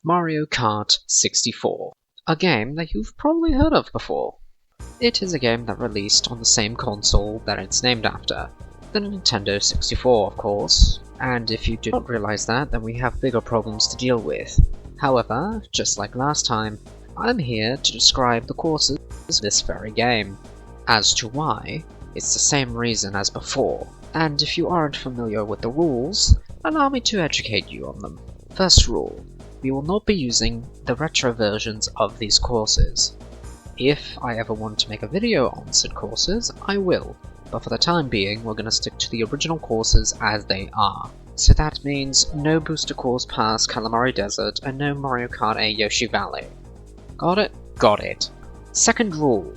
Mario Kart 64, a game that you've probably heard of before. It is a game that released on the same console that it's named after, the Nintendo 64 of course, and if you do not realize that, then we have bigger problems to deal with. However, just like last time, I'm here to describe the courses of this very game. As to why, it's the same reason as before, and if you aren't familiar with the rules, allow me to educate you on them. First rule, we will not be using the retro versions of these courses. If I ever want to make a video on said courses, I will, but for the time being we're gonna stick to the original courses as they are. So that means no booster course past Kalimari Desert and no Mario Kart 8 Yoshi Valley. Got it? Got it. Second rule,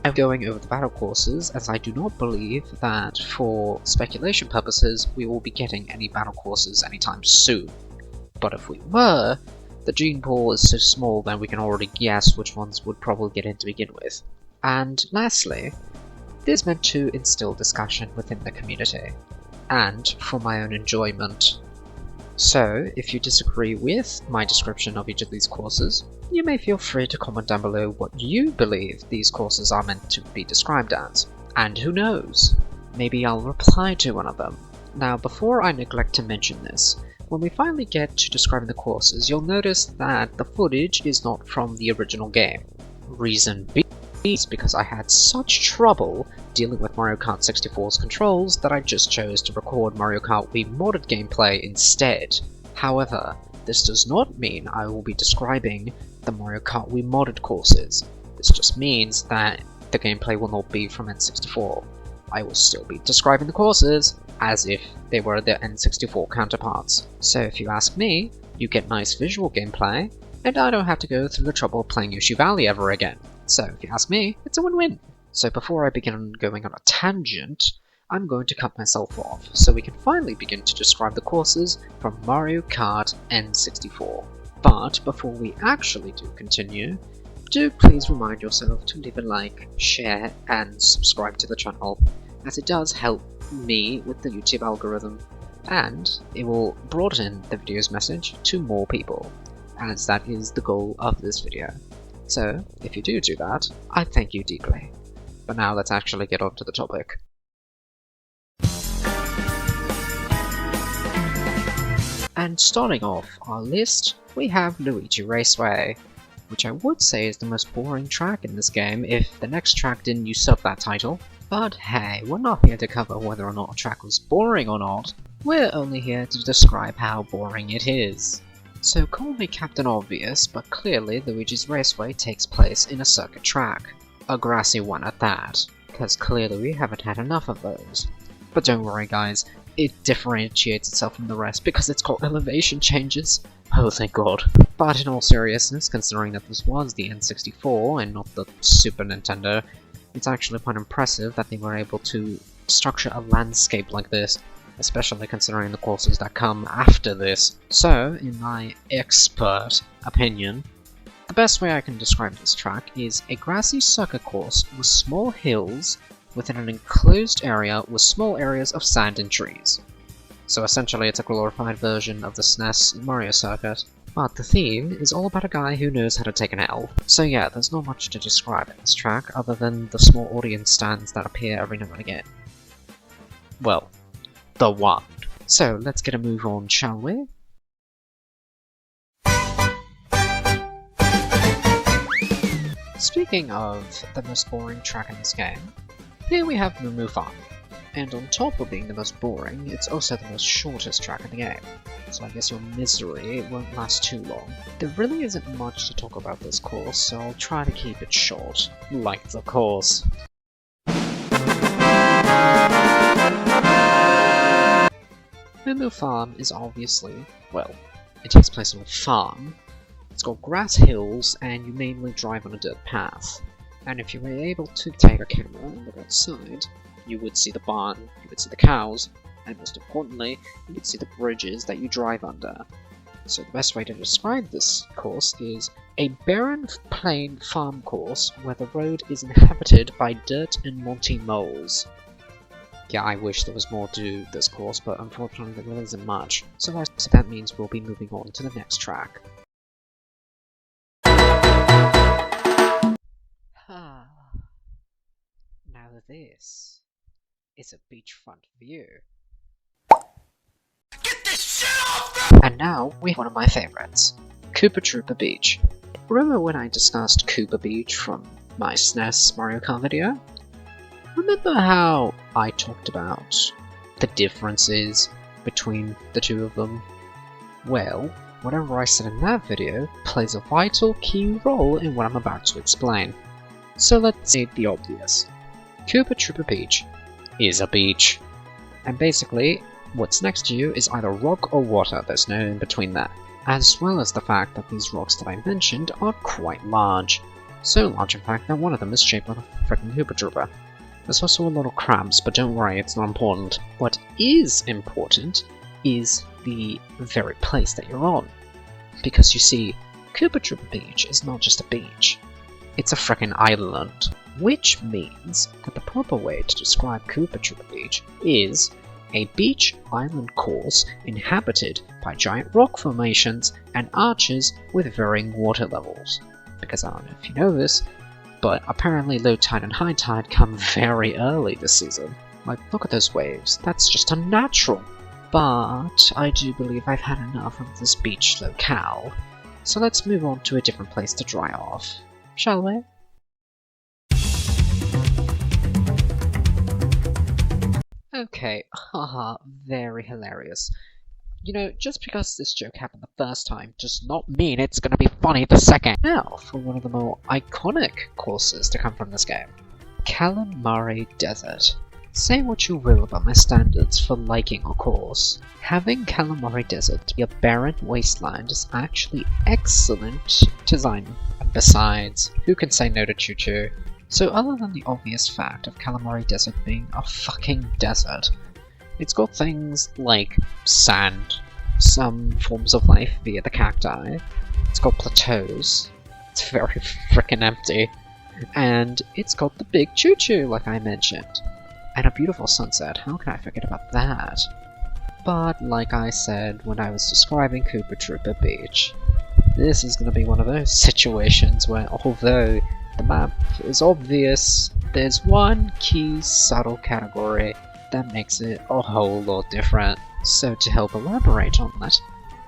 I'm going over the battle courses as I do not believe that for speculation purposes we will be getting any battle courses anytime soon. But if we were, the gene pool is so small that we can already guess which ones would probably get in to begin with. And lastly, this is meant to instill discussion within the community, and for my own enjoyment. So, if you disagree with my description of each of these courses, you may feel free to comment down below what you believe these courses are meant to be described as. And who knows, maybe I'll reply to one of them. Now, before I neglect to mention this, when we finally get to describing the courses, you'll notice that the footage is not from the original game. Reason being is because I had such trouble dealing with Mario Kart 64's controls that I just chose to record Mario Kart Wii modded gameplay instead. However, this does not mean I will be describing the Mario Kart Wii modded courses. This just means that the gameplay will not be from N64. I will still be describing the courses as if they were their N64 counterparts. So if you ask me, you get nice visual gameplay, and I don't have to go through the trouble of playing Yoshi Valley ever again. So if you ask me, it's a win-win. So before I begin going on a tangent, I'm going to cut myself off so we can finally begin to describe the courses from Mario Kart N64. But before we actually do continue, do please remind yourself to leave a like, share, and subscribe to the channel, as it does help me with the YouTube algorithm, and it will broaden the video's message to more people, as that is the goal of this video. So, if you do that, I thank you deeply. But now let's actually get on to the topic. And starting off our list, we have Luigi Raceway, which I would say is the most boring track in this game if the next track didn't usurp that title. But hey, we're not here to cover whether or not a track was boring or not, we're only here to describe how boring it is. So call me Captain Obvious, but clearly Luigi's Raceway takes place in a circuit track. A grassy one at that, because clearly we haven't had enough of those. But don't worry guys, it differentiates itself from the rest because it's got elevation changes. Oh thank god. But in all seriousness, considering that this was the N64 and not the Super Nintendo, it's actually quite impressive that they were able to structure a landscape like this, especially considering the courses that come after this. So, in my expert opinion, the best way I can describe this track is a grassy circuit course with small hills within an enclosed area with small areas of sand and trees. So essentially it's a glorified version of the SNES Mario circuit, but the theme is all about a guy who knows how to take an L. So yeah, there's not much to describe in this track other than the small audience stands that appear every now and again. Well, the one. So let's get a move on, shall we? Speaking of the most boring track in this game, here we have Moo Moo Farm. And on top of being the most boring, it's also the most shortest track in the game. So I guess your misery won't last too long. There really isn't much to talk about this course, so I'll try to keep it short. Like the course. Moo Moo Farm is obviously, well, it takes place on a farm. It's got grass hills, and you mainly drive on a dirt path. And if you were able to take a camera and look outside, you would see the barn, you would see the cows, and most importantly, you would see the bridges that you drive under. So the best way to describe this course is a barren plain farm course where the road is inhabited by dirt and monty moles. Yeah, I wish there was more to this course, but unfortunately there really isn't much. So that means we'll be moving on to the next track. Now this is a beachfront view. Get this shit off me! And now we have one of my favorites, Koopa Troopa Beach. Remember when I discussed Koopa Beach from my SNES Mario Kart video? Remember how I talked about the differences between the two of them? Well, whatever I said in that video plays a vital key role in what I'm about to explain. So let's state the obvious. Koopa Troopa Beach is a beach. And basically, what's next to you is either rock or water, there's no in between there. As well as the fact that these rocks that I mentioned are quite large. So large in fact that one of them is shaped like a freaking Koopa Troopa. There's also a lot of crabs, but don't worry, it's not important. What is important is the very place that you're on. Because you see, Koopa Troopa Beach is not just a beach, it's a frickin' island. Which means that the proper way to describe Koopa Troopa Beach is a beach island course inhabited by giant rock formations and arches with varying water levels. Because I don't know if you know this, but apparently low tide and high tide come very early this season. Like, look at those waves, that's just unnatural. But I do believe I've had enough of this beach locale, so let's move on to a different place to dry off, shall we? Okay, haha, very hilarious. You know, just because this joke happened the first time does not mean it's gonna be funny the second. Now, for one of the more iconic courses to come from this game. Kalimari Desert. Say what you will about my standards for liking a course. Having Kalimari Desert be a barren wasteland is actually excellent design. And besides, who can say no to Choo Choo? So other than the obvious fact of Kalimari Desert being a fucking desert, it's got things like sand, some forms of life via the cacti, it's got plateaus, it's very frickin' empty, and it's got the big Choo Choo like I mentioned. And a beautiful sunset, how can I forget about that? But like I said when I was describing Koopa Troopa Beach, this is going to be one of those situations where although the map is obvious, there's one key subtle category that makes it a whole lot different. So to help elaborate on that,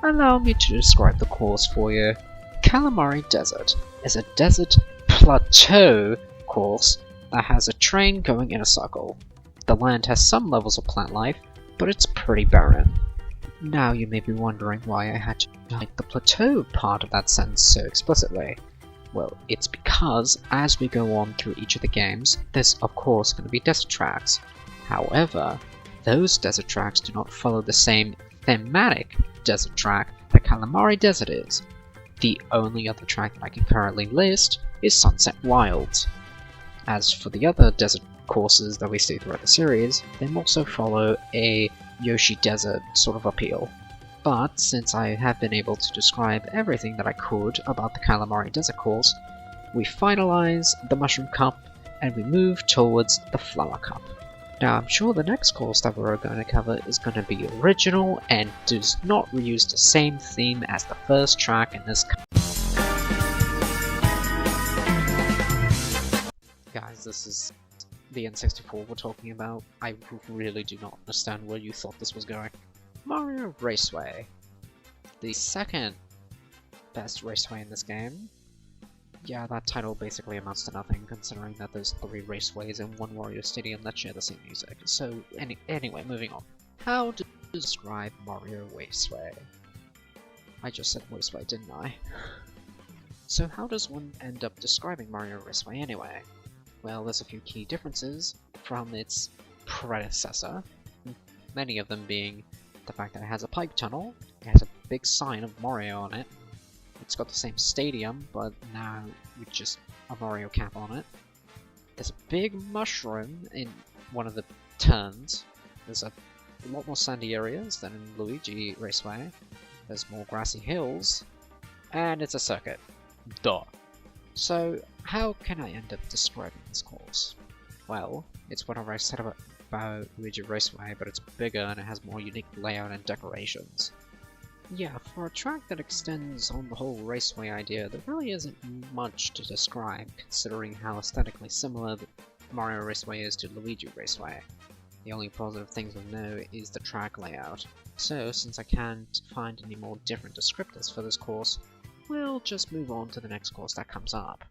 allow me to describe the course for you. Kalimari Desert is a desert plateau course that has a train going in a circle. The land has some levels of plant life, but it's pretty barren. Now you may be wondering why I had to highlight the plateau part of that sentence so explicitly. Well, it's because as we go on through each of the games, there's of course going to be desert tracks. However, those desert tracks do not follow the same thematic desert track that Kalimari Desert is. The only other track that I can currently list is Sunset Wilds. As for the other desert courses that we see throughout the series, they also follow a Yoshi Desert sort of appeal. But since I have been able to describe everything that I could about the Kalimari Desert course, we finalize the Mushroom Cup and we move towards the Flower Cup. Now I'm sure the next course that we're going to cover is going to be original and does not reuse the same theme as the first track in this cup. Guys, this is the N64 we're talking about. I really do not understand where you thought this was going. Mario Raceway. The second best raceway in this game. Yeah, that title basically amounts to nothing, considering that there's 3 raceways in one Wario Stadium that share the same music. So, anyway, moving on. How to describe Mario Raceway? I just said Raceway, didn't I? So how does one end up describing Mario Raceway anyway? Well, there's a few key differences from its predecessor, many of them being the fact that it has a pipe tunnel, it has a big sign of Mario on it, it's got the same stadium, but now with just a Mario cap on it. There's a big mushroom in one of the turns, there's a lot more sandy areas than in Luigi Raceway, there's more grassy hills, and it's a circuit. Duh. So, how can I end up describing this course? Well, it's whatever I said about Luigi Raceway, but it's bigger and it has more unique layout and decorations. Yeah, for a track that extends on the whole raceway idea, there really isn't much to describe, considering how aesthetically similar Mario Raceway is to Luigi Raceway. The only positive things we know is the track layout. So, since I can't find any more different descriptors for this course, we'll just move on to the next course that comes up.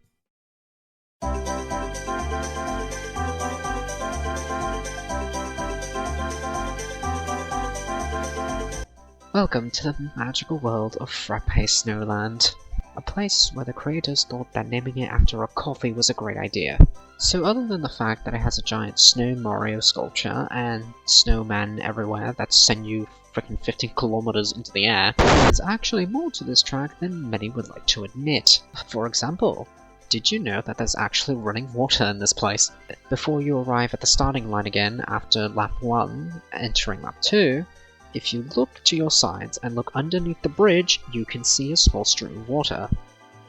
Welcome to the magical world of Frappe Snowland, a place where the creators thought that naming it after a coffee was a great idea. So other than the fact that it has a giant snow Mario sculpture and snowmen everywhere that send you freaking 15 kilometers into the air, there's actually more to this track than many would like to admit. For example, did you know that there's actually running water in this place? Before you arrive at the starting line again after lap 1, entering lap 2, if you look to your sides and look underneath the bridge, you can see a small stream of water.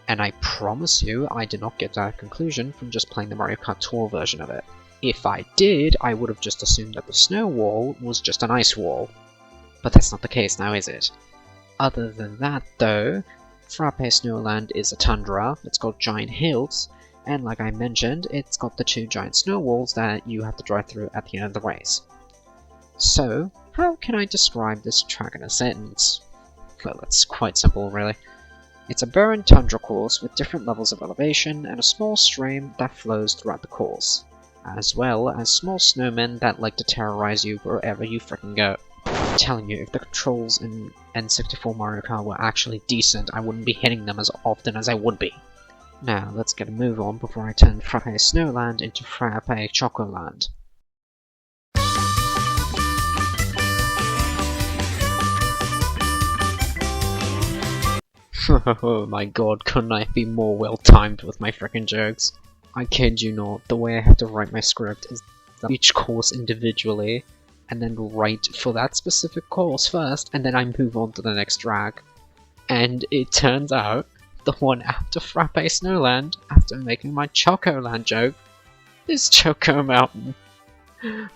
And I promise you, I did not get that conclusion from just playing the Mario Kart Tour version of it. If I did, I would have just assumed that the snow wall was just an ice wall. But that's not the case now, is it? Other than that, though, Frappe Snowland is a tundra, it's got giant hills, and like I mentioned, it's got the 2 giant snow walls that you have to drive through at the end of the race. So, how can I describe this track in a sentence? Well, it's quite simple, really. It's a barren tundra course with different levels of elevation and a small stream that flows throughout the course, as well as small snowmen that like to terrorize you wherever you frickin' go. I'm telling you, if the controls in N64 Mario Kart were actually decent, I wouldn't be hitting them as often as I would be. Now, let's get a move on before I turn Frappe Snowland into Frappe Choco Land. Oh my god, couldn't I be more well timed with my frickin' jokes? I kid you not, the way I have to write my script is each course individually, and then write for that specific course first, and then I move on to the next track. And it turns out, the one after Frappe Snowland, after making my Choco Land joke, is Choco Mountain.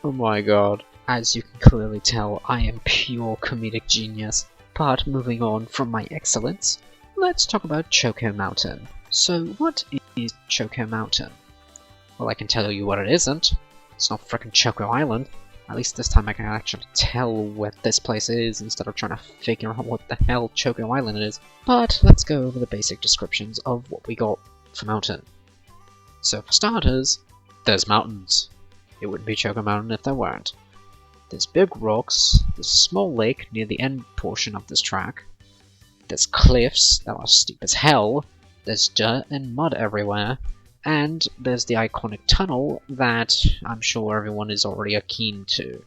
Oh my god. As you can clearly tell, I am pure comedic genius. But moving on from my excellence, let's talk about Choco Mountain. So what is Choco Mountain? Well, I can tell you what it isn't. It's not frickin' Choco Island. At least this time I can actually tell what this place is instead of trying to figure out what the hell Choco Island is. But let's go over the basic descriptions of what we got for Mountain. So for starters, there's mountains. It wouldn't be Choco Mountain if there weren't. There's big rocks, there's a small lake near the end portion of this track, there's cliffs that are steep as hell, there's dirt and mud everywhere, and there's the iconic tunnel that I'm sure everyone is already keen to.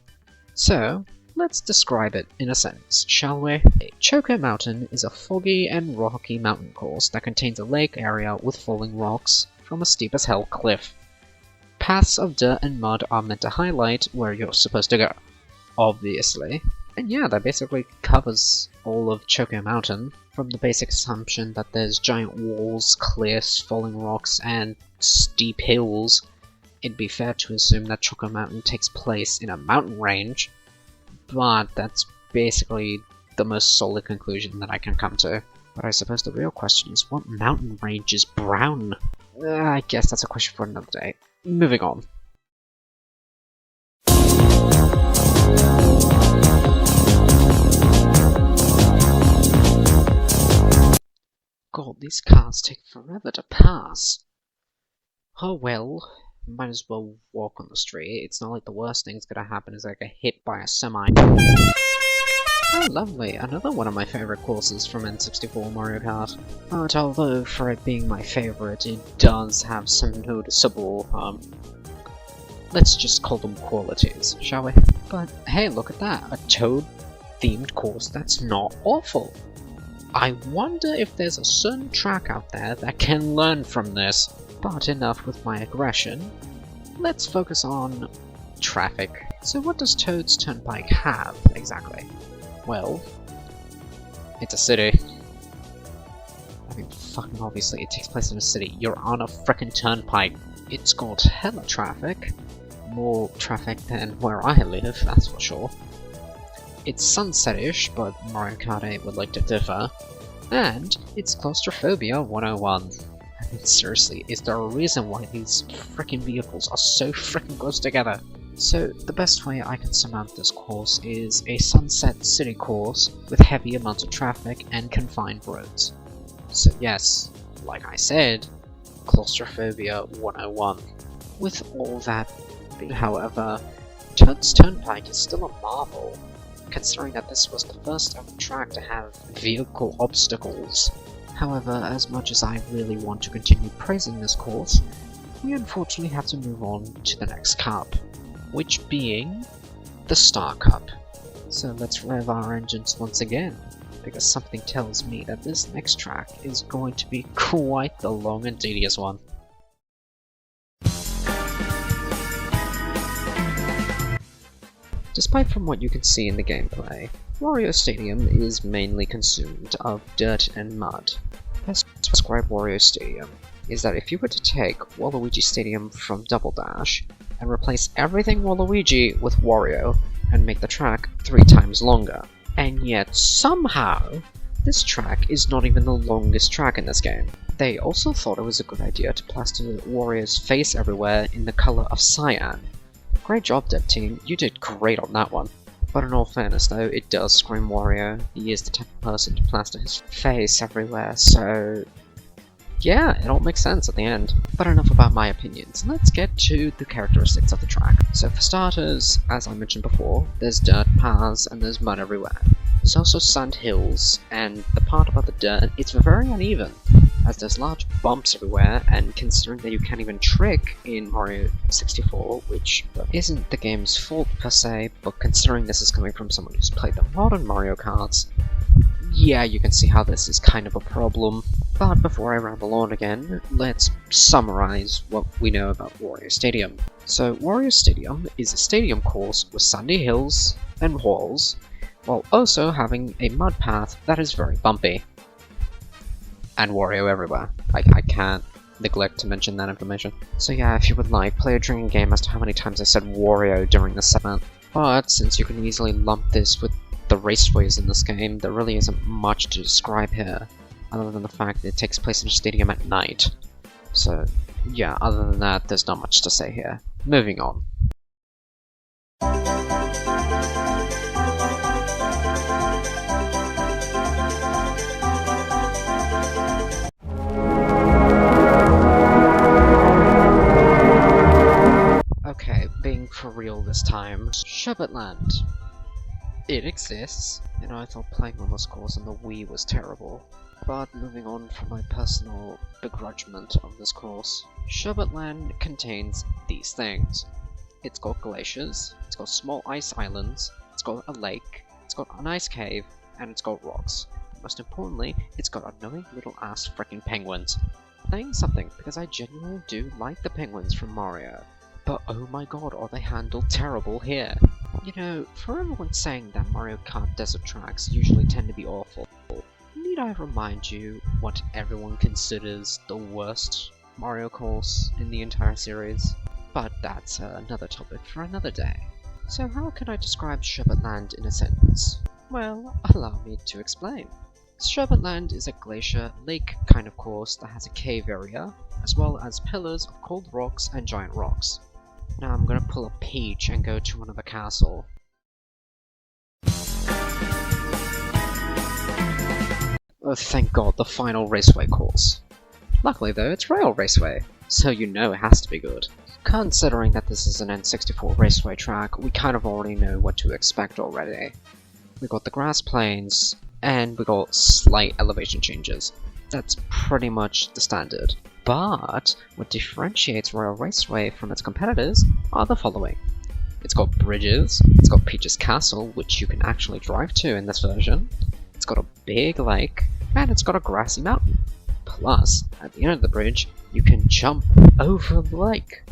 So, let's describe it in a sentence, shall we? Choco Mountain is a foggy and rocky mountain course that contains a lake area with falling rocks from a steep as hell cliff. Paths of dirt and mud are meant to highlight where you're supposed to go, obviously. And yeah, that basically covers all of Choco Mountain, from the basic assumption that there's giant walls, cliffs, falling rocks, and steep hills. It'd be fair to assume that Choco Mountain takes place in a mountain range, but that's basically the most solid conclusion that I can come to. But I suppose the real question is, what mountain range is brown? I guess that's a question for another day. Moving on. God, these cars take forever to pass. Oh well, might as well walk on the street. It's not like the worst thing's gonna happen is I get hit by a semi. Oh lovely, another one of my favourite courses from N64 Mario Kart. But although for it being my favourite, it does have some noticeable, let's just call them qualities, shall we? But hey, look at that, a Toad-themed course that's not awful. I wonder if there's a certain track out there that can learn from this. But enough with my aggression. Let's focus on traffic. So what does Toad's Turnpike have, exactly? Well, it's a city. I mean, fucking obviously it takes place in a city. You're on a frickin' turnpike. It's got hella traffic. More traffic than where I live, that's for sure. It's sunset-ish, but Mario Kart 8 would like to differ. And it's claustrophobia 101. I mean, seriously, is there a reason why these freaking vehicles are so freaking close together? So, the best way I can surmount this course is a sunset city course with heavy amounts of traffic and confined roads. So yes, like I said, Claustrophobia 101. With all that, however, Toad's Turnpike is still a marvel, considering that this was the first ever track to have vehicle obstacles. However, as much as I really want to continue praising this course, we unfortunately have to move on to the next cup, which being the Star Cup. So let's rev our engines once again, because something tells me that this next track is going to be quite the long and tedious one. Despite from what you can see in the gameplay, Wario Stadium is mainly consumed of dirt and mud. Best to describe Wario Stadium is that if you were to take Waluigi Stadium from Double Dash and replace everything Waluigi with Wario and make the track 3 times longer, and yet somehow this track is not even the longest track in this game. They also thought it was a good idea to plaster Wario's face everywhere in the color of cyan. Great job, dev team, you did great on that one. But in all fairness though, it does scream Wario. He is the type of person to plaster his face everywhere, so yeah, it all makes sense at the end. But enough about my opinions, let's get to the characteristics of the track. So for starters, as I mentioned before, there's dirt paths and there's mud everywhere. There's also sand hills, and the part about the dirt, it's very uneven, as there's large bumps everywhere, and considering that you can't even trick in Mario 64, which isn't the game's fault per se, but considering this is coming from someone who's played a lot of Mario Karts, yeah, you can see how this is kind of a problem. But before I ramble on again, let's summarize what we know about Wario Stadium. So Wario Stadium is a stadium course with sandy hills and walls, while also having a mud path that is very bumpy. And Wario everywhere. I can't neglect to mention that information. So yeah, if you would like, play a drinking game as to how many times I said Wario during this segment. But since you can easily lump this with the raceways in this game, there really isn't much to describe here, other than the fact that it takes place in a stadium at night. So yeah, other than that, there's not much to say here. Moving on. Okay, being for real this time, Sherbet Land. It exists, and I thought playing on this course on the Wii was terrible. But moving on from my personal begrudgment of this course, Sherbet Land contains these things. It's got glaciers, it's got small ice islands, it's got a lake, it's got an ice cave, and it's got rocks. But most importantly, it's got annoying little ass freaking penguins. Saying something, because I genuinely do like the penguins from Mario. But oh my god, are they handled terrible here. You know, for everyone saying that Mario Kart desert tracks usually tend to be awful, need I remind you what everyone considers the worst Mario course in the entire series? But that's another topic for another day. So how can I describe Sherbet Land in a sentence? Well, allow me to explain. Sherbet Land is a glacier lake kind of course that has a cave area, as well as pillars of cold rocks and giant rocks. Now I'm gonna pull a Peach and go to another castle. Oh, thank god, the final raceway course. Luckily though, it's Rail Raceway, so you know it has to be good. Considering that this is an N64 raceway track, we kind of already know what to expect already. We got the grass plains, and we got slight elevation changes. That's pretty much the standard. But what differentiates Rail Raceway from its competitors are the following. It's got bridges, it's got Peach's Castle, which you can actually drive to in this version, it's got a big lake, and it's got a grassy mountain. Plus, at the end of the bridge, you can jump over the lake.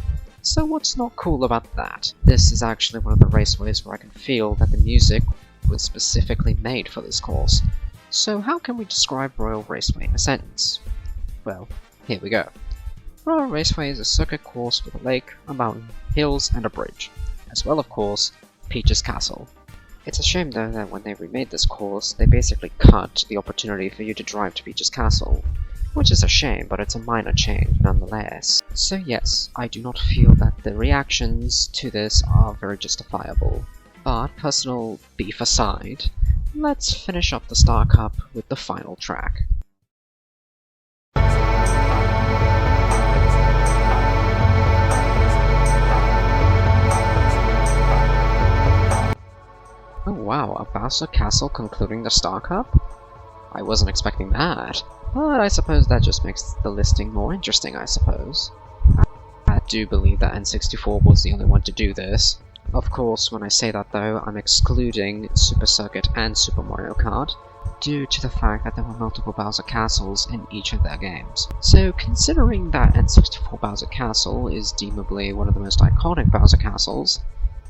So what's not cool about that? This is actually one of the raceways where I can feel that the music was specifically made for this course. So how can we describe Royal Raceway in a sentence? Well, here we go. Royal Raceway is a circuit course with a lake, a mountain, hills, and a bridge, as well of course, Peach's Castle. It's a shame though that when they remade this course, they basically cut the opportunity for you to drive to Peach's Castle, which is a shame, but it's a minor change nonetheless. So yes, I do not feel that the reactions to this are very justifiable. But personal beef aside, let's finish up the Star Cup with the final track. Oh wow, a Bowser Castle concluding the Star Cup? I wasn't expecting that, but I suppose that just makes the listing more interesting, I suppose. I do believe that N64 was the only one to do this. Of course, when I say that though, I'm excluding Super Circuit and Super Mario Kart, due to the fact that there were multiple Bowser Castles in each of their games. So considering that N64 Bowser Castle is deemably one of the most iconic Bowser Castles,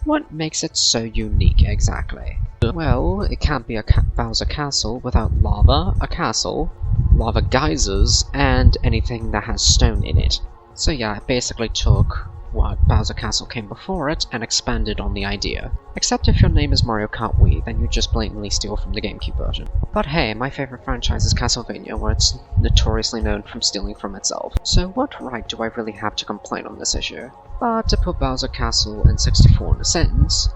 what makes it so unique exactly? Well, it can't be a Bowser Castle without lava, a castle, lava geysers, and anything that has stone in it. So yeah, it basically took what Bowser Castle came before it and expanded on the idea. Except if your name is Mario Kart Wii, then you just blatantly steal from the GameCube version. But hey, my favorite franchise is Castlevania, where it's notoriously known from stealing from itself. So what right do I really have to complain on this issue? But to put Bowser Castle N64 in a sentence,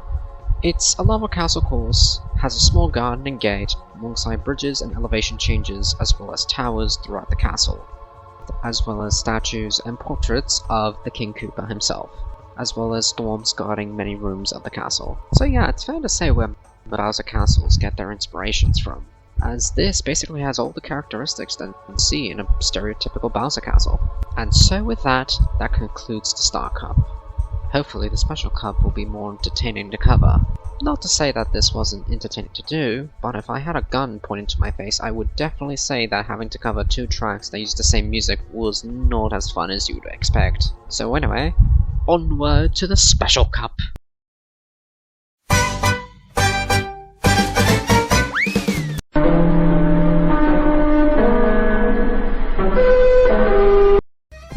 it's a lava castle course, has a small garden and gate, alongside bridges and elevation changes, as well as towers throughout the castle, as well as statues and portraits of the King Koopa himself, as well as storms guarding many rooms of the castle. So yeah, it's fair to say where Bowser Castles get their inspirations from, as this basically has all the characteristics that you can see in a stereotypical Bowser Castle. And so with that, that concludes the Star Cup. Hopefully the Special Cup will be more entertaining to cover. Not to say that this wasn't entertaining to do, but if I had a gun pointed to my face, I would definitely say that having to cover two tracks that use the same music was not as fun as you would expect. So anyway, onward to the Special Cup!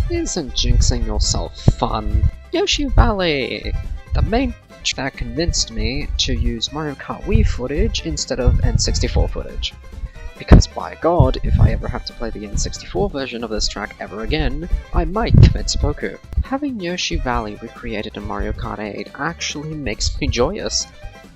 Isn't jinxing yourself fun? Yoshi Valley! The main that convinced me to use Mario Kart Wii footage instead of N64 footage. Because by god, if I ever have to play the N64 version of this track ever again, I might commit seppuku. Having Yoshi Valley recreated in Mario Kart 8 actually makes me joyous,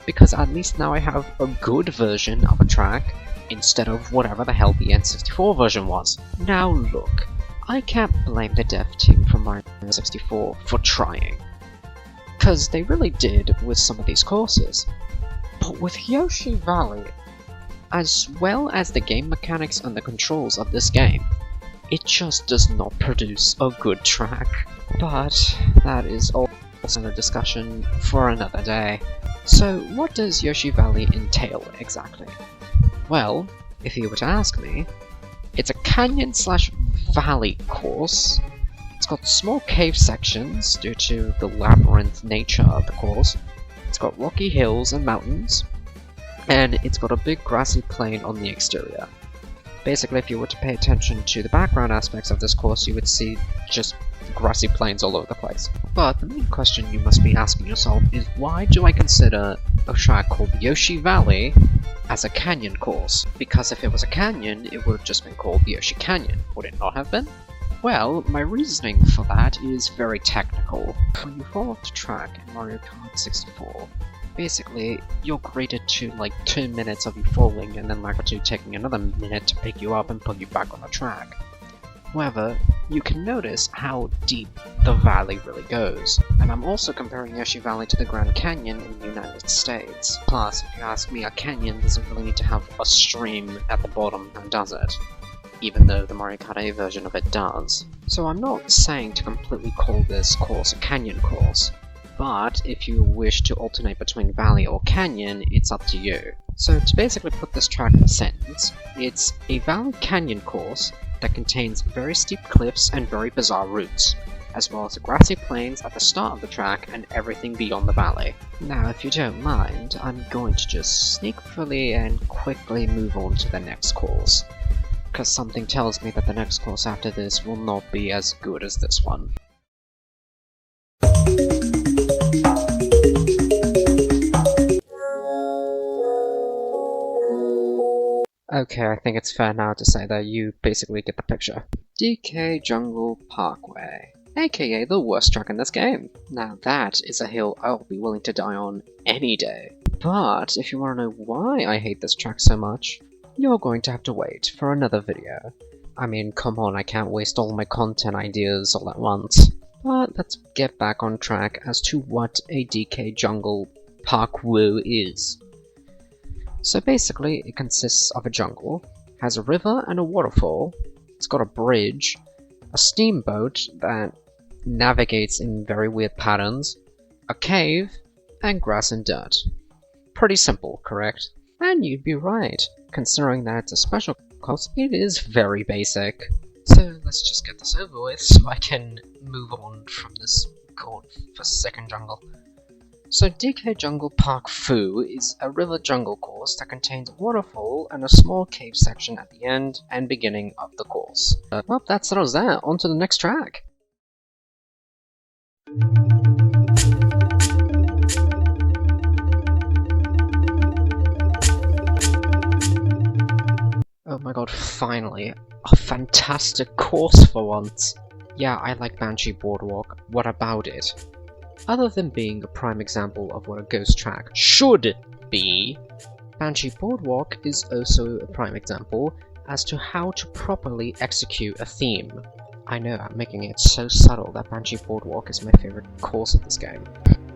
because at least now I have a good version of a track, instead of whatever the hell the N64 version was. Now look, I can't blame the dev team from Mario 64 for trying, because they really did with some of these courses. But with Yoshi Valley, as well as the game mechanics and the controls of this game, it just does not produce a good track. But that is also a discussion for another day. So what does Yoshi Valley entail exactly? Well, if you were to ask me, it's a canyon/valley course. It's got small cave sections due to the labyrinth nature of the course. It's got rocky hills and mountains, and it's got a big grassy plain on the exterior. Basically, if you were to pay attention to the background aspects of this course, you would see just grassy plains all over the place. But the main question you must be asking yourself is, why do I consider a track called Yoshi Valley as a canyon course? Because if it was a canyon, it would have just been called Yoshi Canyon, would it not have been? Well, my reasoning for that is very technical. When you fall off the track in Mario Kart 64, basically, you're graded to like 2 minutes of you falling and then like 2 taking another minute to pick you up and put you back on the track. However, you can notice how deep the valley really goes, and I'm also comparing Yoshi Valley to the Grand Canyon in the United States. Plus, if you ask me, a canyon doesn't really need to have a stream at the bottom, does it? Even though the Mario Kart 8 version of it does. So I'm not saying to completely call this course a canyon course, but if you wish to alternate between valley or canyon, it's up to you. So to basically put this track in a sentence, it's a valley canyon course that contains very steep cliffs and very bizarre routes, as well as grassy plains at the start of the track and everything beyond the valley. Now, if you don't mind, I'm going to just sneakily and quickly move on to the next course, because something tells me that the next course after this will not be as good as this one. Okay, I think it's fair now to say that you basically get the picture. DK Jungle Parkway, aka the worst track in this game. Now that is a hill I'll be willing to die on any day. But if you want to know why I hate this track so much, you're going to have to wait for another video. I mean, come on, I can't waste all my content ideas all at once. But let's get back on track as to what a DK Jungle Parkway is. So basically, it consists of a jungle, has a river and a waterfall, it's got a bridge, a steamboat that navigates in very weird patterns, a cave, and grass and dirt. Pretty simple, correct? And you'd be right. Considering that it's a special course, it is very basic. So let's just get this over with so I can move on from this god-forsaken jungle. So DK Jungle Park Fu is a river jungle course that contains a waterfall and a small cave section at the end and beginning of the course. Well, that settles that. On to the next track. Oh my god, finally. A fantastic course for once. Yeah, I like Banshee Boardwalk. What about it? Other than being a prime example of what a ghost track should be, Banshee Boardwalk is also a prime example as to how to properly execute a theme. I know, I'm making it so subtle that Banshee Boardwalk is my favorite course of this game.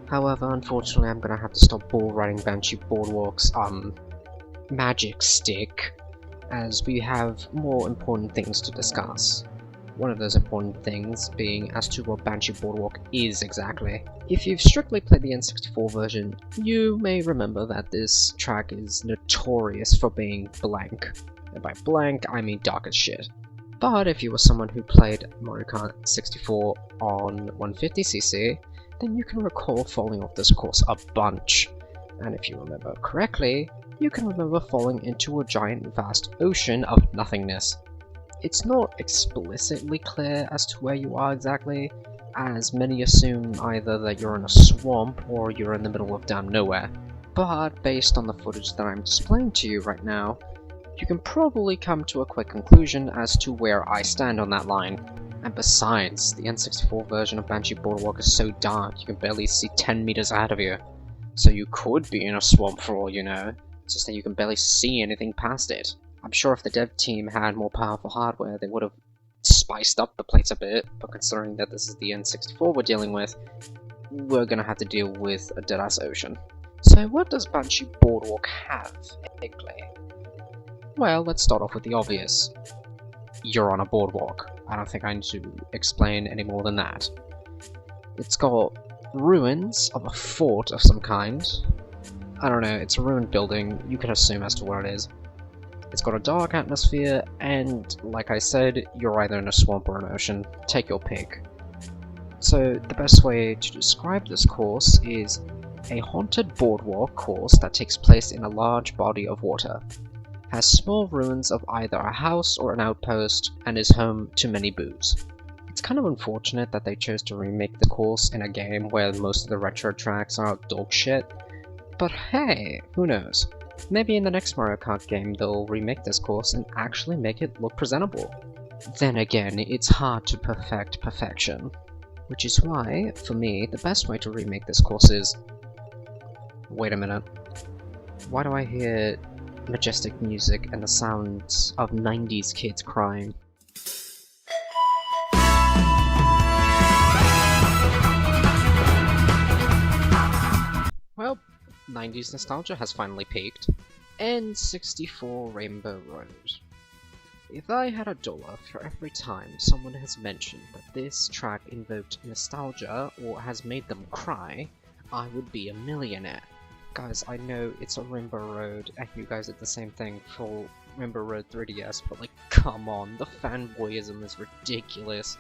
However, unfortunately, I'm gonna have to stop bull riding Banshee Boardwalk's magic stick, as we have more important things to discuss. One of those important things being as to what Banshee Boardwalk is exactly. If you've strictly played the N64 version, you may remember that this track is notorious for being blank. And by blank, I mean dark as shit. But if you were someone who played Mario Kart 64 on 150cc, then you can recall falling off this course a bunch. And if you remember correctly, you can remember falling into a giant vast ocean of nothingness. It's not explicitly clear as to where you are exactly, as many assume either that you're in a swamp or you're in the middle of damn nowhere. But based on the footage that I'm displaying to you right now, you can probably come to a quick conclusion as to where I stand on that line. And besides, the N64 version of Banshee Boardwalk is so dark you can barely see 10 meters ahead of you. So you could be in a swamp for all you know, it's just that you can barely see anything past it. I'm sure if the dev team had more powerful hardware, they would have spiced up the plates a bit, but considering that this is the N64 we're dealing with, we're gonna have to deal with a dead-ass ocean. So what does Banshee Boardwalk have, exactly? Well, let's start off with the obvious. You're on a boardwalk. I don't think I need to explain any more than that. It's got ruins of a fort of some kind. I don't know, it's a ruined building, you can assume as to what it is. It's got a dark atmosphere, and like I said, you're either in a swamp or an ocean. Take your pick. So the best way to describe this course is a haunted boardwalk course that takes place in a large body of water, has small ruins of either a house or an outpost, and is home to many boos. It's kind of unfortunate that they chose to remake the course in a game where most of the retro tracks are dog shit, but hey, who knows? Maybe in the next Mario Kart game they'll remake this course and actually make it look presentable. Then again, it's hard to perfect perfection. Which is why, for me, the best way to remake this course is... Wait a minute. Why do I hear majestic music and the sounds of 90s kids crying? Well, 90s nostalgia has finally peaked. N64 Rainbow Road. If I had $1 for every time someone has mentioned that this track invoked nostalgia or has made them cry, I would be a millionaire. Guys, I know it's a Rainbow Road, and you guys did the same thing for Rainbow Road 3DS, but like, come on, the fanboyism is ridiculous.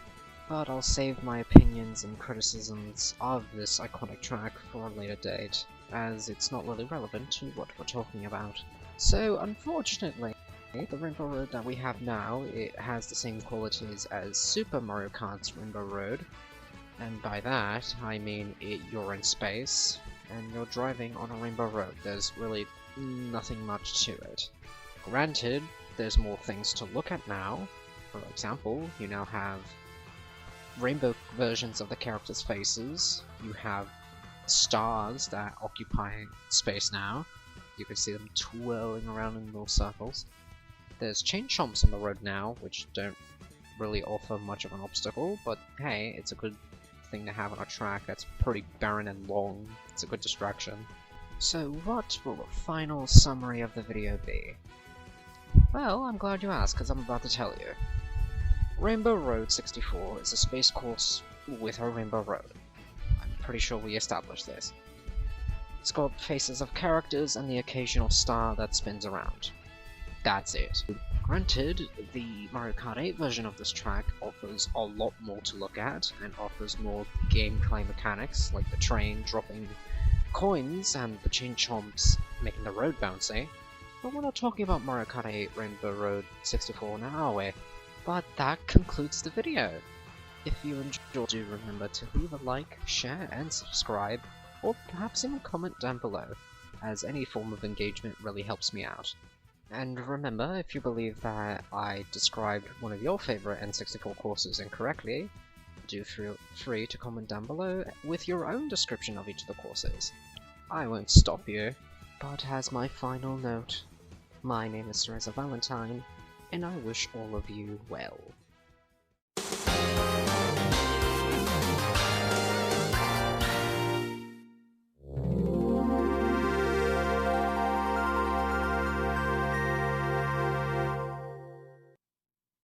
But I'll save my opinions and criticisms of this iconic track for a later date, as it's not really relevant to what we're talking about. So, unfortunately, the Rainbow Road that we have now, it has the same qualities as Super Mario Kart's Rainbow Road, and by that, I mean you're in space, and you're driving on a Rainbow Road. There's really nothing much to it. Granted, there's more things to look at now. For example, you now have rainbow versions of the characters' faces, you have stars that occupy space now, you can see them twirling around in little circles. There's chain chomps on the road now, which don't really offer much of an obstacle, but hey, it's a good thing to have on a track that's pretty barren and long. It's a good distraction. So what will the final summary of the video be? Well, I'm glad you asked, because I'm about to tell you. Rainbow Road 64 is a space course with a rainbow road. I'm pretty sure we established this. It's got faces of characters and the occasional star that spins around. That's it. Granted, the Mario Kart 8 version of this track offers a lot more to look at, and offers more gameplay mechanics, like the train dropping coins and the chain chomps making the road bouncy. But we're not talking about Mario Kart 8 Rainbow Road 64 now, are we? But that concludes the video. If you enjoyed, do remember to leave a like, share, and subscribe, or perhaps even comment down below, as any form of engagement really helps me out. And remember, if you believe that I described one of your favorite N64 courses incorrectly, do feel free to comment down below with your own description of each of the courses. I won't stop you, but as my final note, my name is Teresa Valentine, and I wish all of you well.